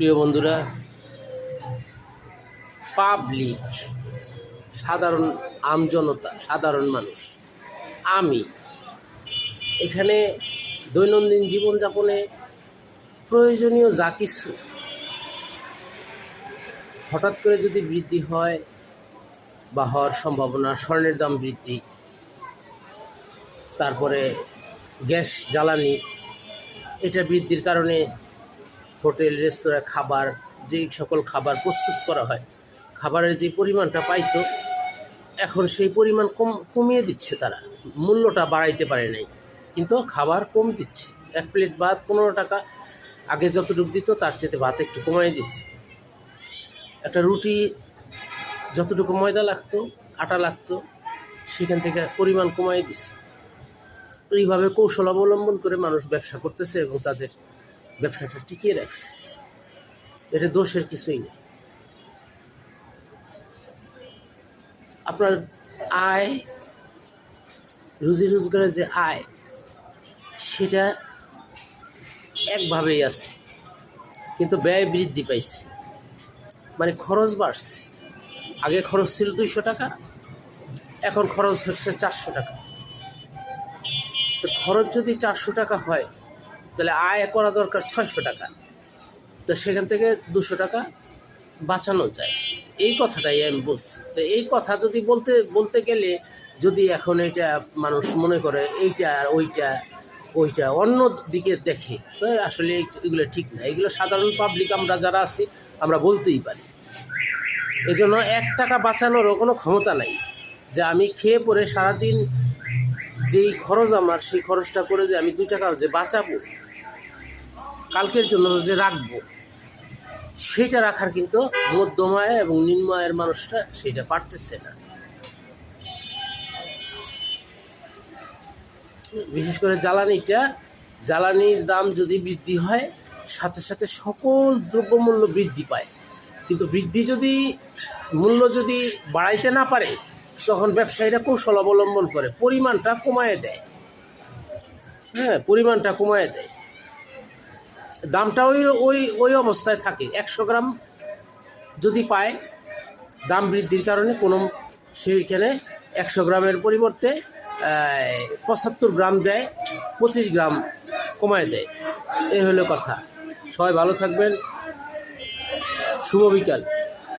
প্রিয় বন্ধুরা, পাবলিক সাধারণ আমজনতা, সাধারণ মানুষ, আমি এখানে দৈনন্দিন জীবনযাপনে প্রয়োজনীয় যা কিছু হঠাৎ করে যদি বৃদ্ধি হয় বা হওয়ার সম্ভাবনা, স্বর্ণের দাম বৃদ্ধি, তারপরে গ্যাস জ্বালানি এটা বৃদ্ধির কারণে হোটেল রেস্তোরাঁ খাবার, যেই সকল খাবার প্রস্তুত করা হয়, খাবারের যে পরিমাণটা পাইতো এখন সেই পরিমাণ কমিয়ে দিচ্ছে। তারা মূল্যটা বাড়াইতে পারে নাই, কিন্তু খাবার কম দিচ্ছে। এক প্লেট ভাত 15 টাকা, আগে যতটুকু দিত তার চেয়ে ভাত একটু কমাই দিচ্ছে। একটা রুটি যতটুকু ময়দা লাগতো, আটা লাগতো, সেখান থেকে পরিমাণ কমাই দিচ্ছে। এইভাবে কৌশল অবলম্বন করে মানুষ ব্যবসা করতেছে এবং তাদের ব্যবসাটা টিকিয়ে রাখছে। এটা দোষের কিছুই নেই। আপনার আয়, রুজি রোজগারের যে আয়, সেটা একভাবেই আছে, কিন্তু ব্যয় বৃদ্ধি পাইছে, মানে খরচ বাড়ছে। আগে খরচ ছিল 200 টাকা, এখন খরচ হচ্ছে 400 টাকা। তো খরচ যদি 400 টাকা হয়, তাহলে আয় করা দরকার 600 টাকা। তো সেখান থেকে 200 টাকা বাঁচানো যায়। এই কথাটাই আমি বলছি। তো এই কথা যদি বলতে গেলে যদি এখন এটা মানুষ মনে করে এইটা আর ওইটা অন্য দিকে দেখে, তো আসলে এগুলো ঠিক না। এগুলো সাধারণ পাবলিক আমরা যারা আছি আমরা বলতেই পারি। এজন্য 1 টাকা বাঁচানোরও কোনো ক্ষমতা নাই যে আমি খেয়ে পরে সারাদিন যেই খরচ আমার, সেই খরচটা করে যে আমি 2 টাকা যে বাঁচাবো, কালকের জন্য যে রাখবো, সেটা রাখার কিন্তু মধ্যম আয় এবং নিম্ন আয়ের মানুষটা সেটা পারতেছে না। বিশেষ করে জ্বালানির দাম যদি বৃদ্ধি হয়, সাথে সাথে সকল দ্রব্যমূল্য বৃদ্ধি পায়। কিন্তু মূল্য যদি বাড়াইতে না পারে, তখন ব্যবসায়ীরা কৌশল অবলম্বন করে পরিমাণটা কমায় দেয়। পরিমাণটা কমায় দেয়, দামটা ওই অবস্থায় থাকে। 100 গ্রাম যদি পায়, দাম বৃদ্ধির কারণে সেইখানে 100 গ্রামের পরিবর্তে 75 গ্রাম দেয়, 25 গ্রাম কমায় দেয়। এই হলো কথা। সবাই ভালো থাকবেন। শুভ বিকাল।